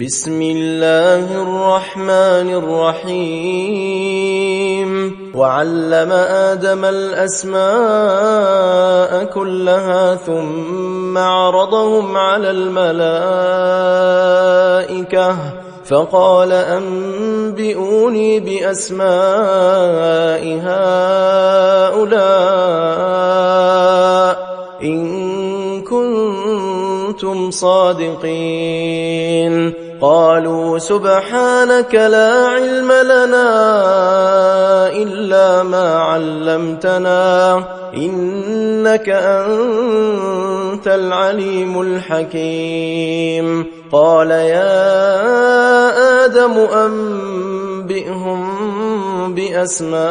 بسم الله الرحمن الرحيم وعلم آدم الأسماء كلها ثم عرضهم على الملائكة فقال أنبئوني بأسماء هؤلاء إن كنتم صادقين قالوا سبحانك لا علم لنا إلا ما علمتنا إنك أنت العليم الحكيم قال يا آدم أنبئهم بأسمائهم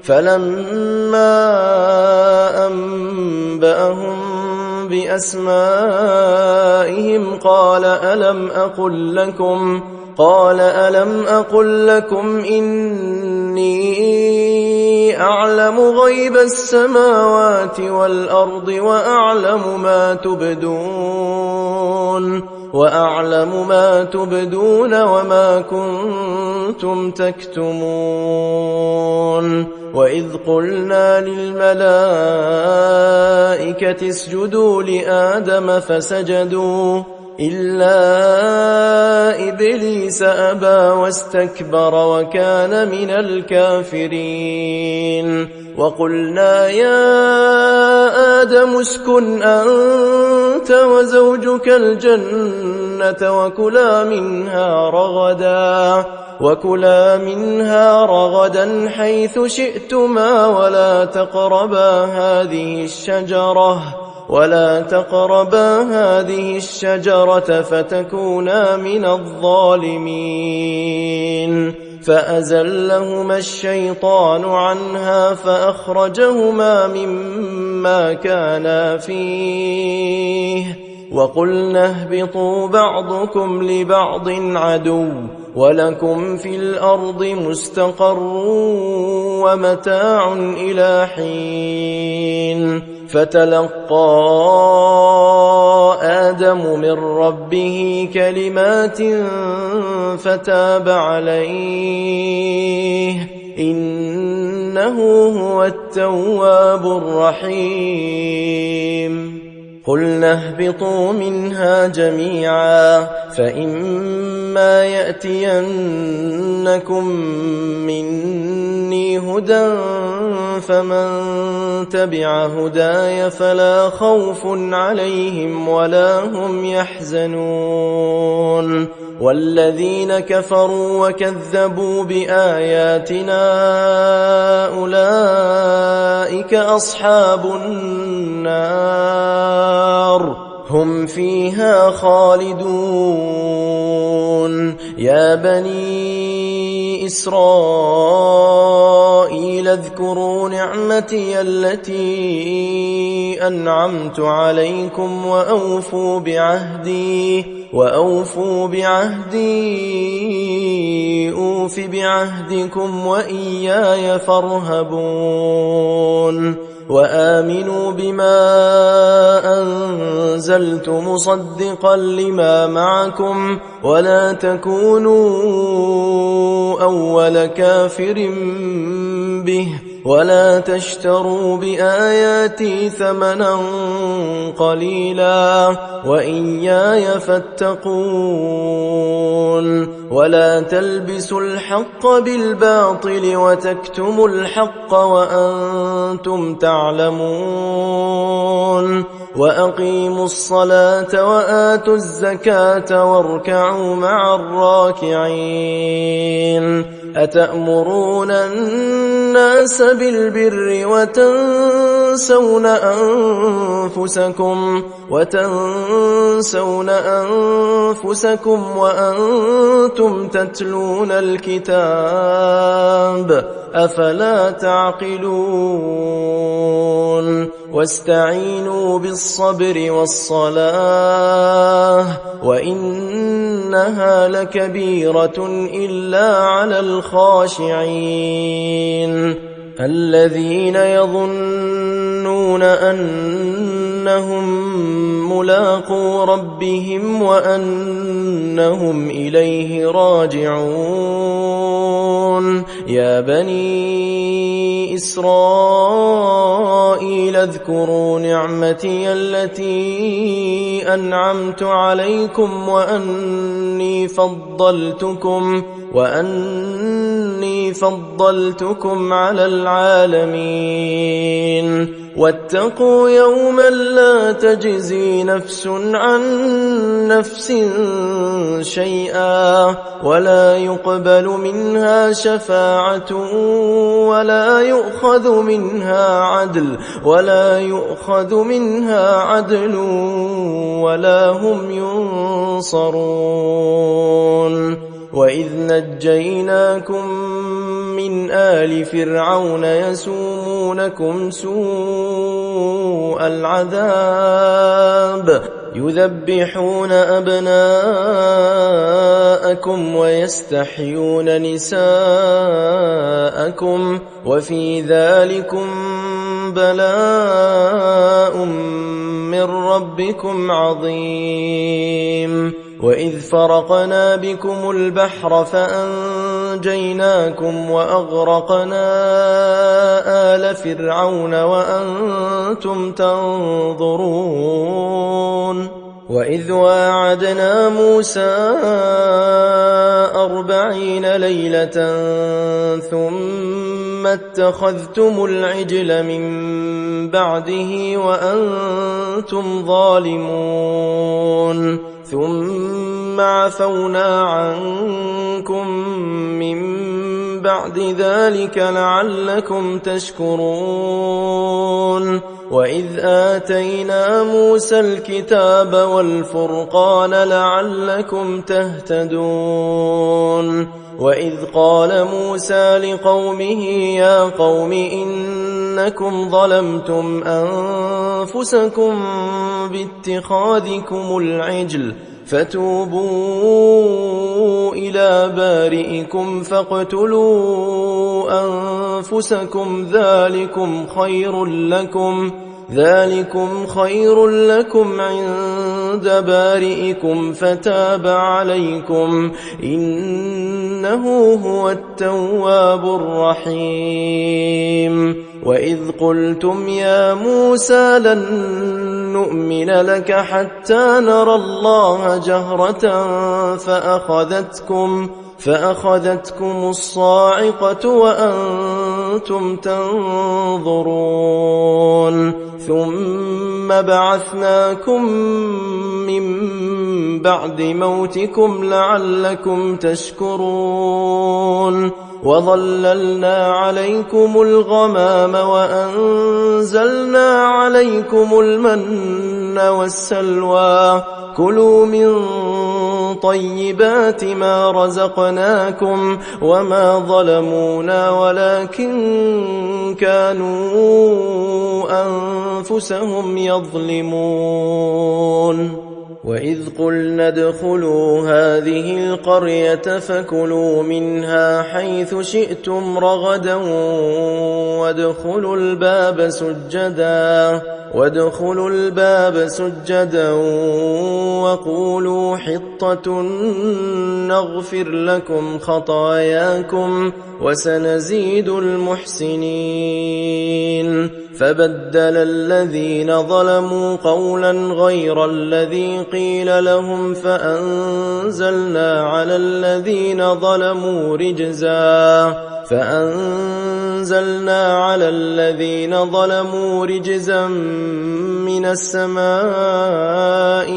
فلما أنبأهم بأسمائهم قال ألم أقل لكم إني أعلم غيب السماوات والأرض وأعلم ما تبدون وما كنتم تكتمون وإذ قلنا للملائكة اسجدوا لآدم فسجدوا إلا إبليس أبى واستكبر وكان من الكافرين وقلنا يا آدم اسكن أنت وزوجك الجنة وكلا منها رغدا حيث شئتما ولا تقربا هذه الشجرة فتكونا من الظالمين فأزلهما الشيطان عنها فأخرجهما مما كانا فيه وقلنا اهبطوا بعضكم لبعض عدو ولكم في الأرض مستقر ومتاع إلى حين فتلقى آدم من ربه كلمات فتاب عليه إنه هو التواب الرحيم قلنا اهبطوا منها جميعا فإما يأتينكم مني هدى فمن تبع هداي فلا خوف عليهم ولا هم يحزنون والذين كفروا وكذبوا بآياتنا أولئك أصحاب النار هم فيها خالدون يا بني إسرائيل اذكروا نعمتي التي أنعمت عليكم وأوفوا بعهدي أوف بعهدكم وإياي فارهبون وآمنوا بما أنزلت مصدقا لما معكم ولا تكونوا أول كافر به ولا تشتروا بآياتي ثمنا قليلا وإياي فاتقون ولا تلبسوا الحق بالباطل وتكتموا الحق وأنتم تعلمون وأقيموا الصلاة وآتوا الزكاة واركعوا مع الراكعين أتأمرون الناس بالبر وتنسون أنفسكم وأنتم تتلون الكتاب أفلا تعقلون واستعينوا بالصبر والصلاة وإنها لكبيرة إلا على الخاشعين الذين يظنون أنهم ملاقو ربهم وأنهم إليه راجعون. يا بني إسرائيل اذكروا نعمتي التي أنعمت عليكم وأني فضلتكم على العالمين. واتقوا يوما لا تجزي نفس عن نفس شيئا ولا يقبل منها شفاعة ولا يؤخذ منها عدل ولا هم ينصرون. وإذ نجيناكم من آل فرعون يسومونكم سوء العذاب يذبحون أبناءكم ويستحيون نساءكم وفي ذلكم بلاء من ربكم عظيم. وإذ فرقنا بكم البحر فأنجيناكم وأغرقنا آل فرعون وأنتم تنظرون. وإذ واعدنا موسى 40 ليلة ثم اتخذتم العجل من بعده وأنتم ظالمون. ثم عفونا عنكم من بعد ذلك لعلكم تشكرون. وإذ آتينا موسى الكتاب والفرقان لعلكم تهتدون. وإذ قال موسى لقومه يا قوم إنكم ظلمتم أنفسكم باتخاذكم العجل فتوبوا إلى بارئكم فاقتلوا أنفسكم ذلكم خير لكم عند بارئكم فتاب عليكم إنه هو التواب الرحيم. وإذ قلتم يا موسى لن نؤمن لك حتى نرى الله جهرة فأخذتكم الصاعقة وأنتم تنظرون. ثم بعثناكم من بعد موتكم لعلكم تشكرون. وظللنا عليكم الغمام وأنزلنا عليكم المن والسلوى كلوا من طيبات ما رزقناكم وما ظلمونا ولكن كانوا أنفسهم يظلمون. وإذ قلنا ادخلوا هذه القرية فكلوا منها حيث شئتم رغدا وادخلوا الباب سجدا وقولوا حطة نغفر لكم خطاياكم وسنزيد المحسنين. فبدل الذين ظلموا قولا غير الذي قيل لهم فأنزلنا على الذين ظلموا رجزا من السماء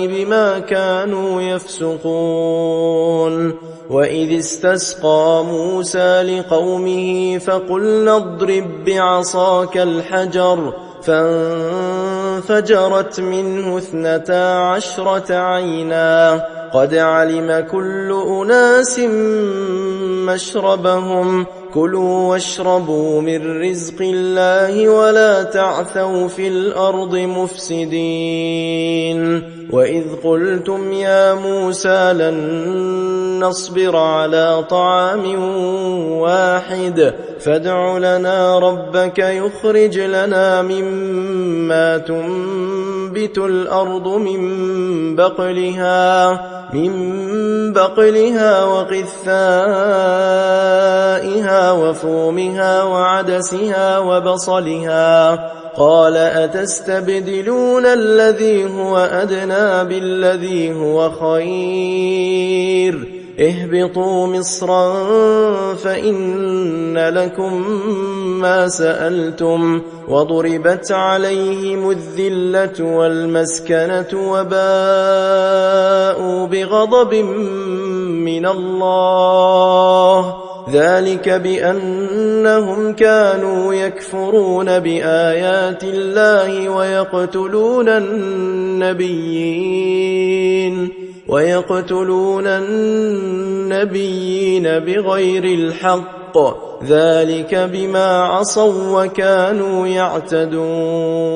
بما كانوا يفسقون. وإذ استسقى موسى لقومه فقلنا اضرب بعصاك الحجر فانفجرت منه 12 عينا قد علم كل أناس مشربهم كلوا واشربوا من رزق الله ولا تعثوا في الأرض مفسدين. وإذ قلتم يا موسى لن نصبر على طعام واحد فادع لنا ربك يخرج لنا مما تنبت تنبت الأرض من بقلها وقثائها وفومها وعدسها وبصلها قال أتستبدلون الذي هو أدنى بالذي هو خير اهبطوا مصرا فإن لكم ما سألتم وضربت عليهم الذلة والمسكنة وباءوا بغضب من الله ذلك بأنهم كانوا يكفرون بآيات الله ويقتلون النبيين بغير الحق ذلك بما عصوا وكانوا يعتدون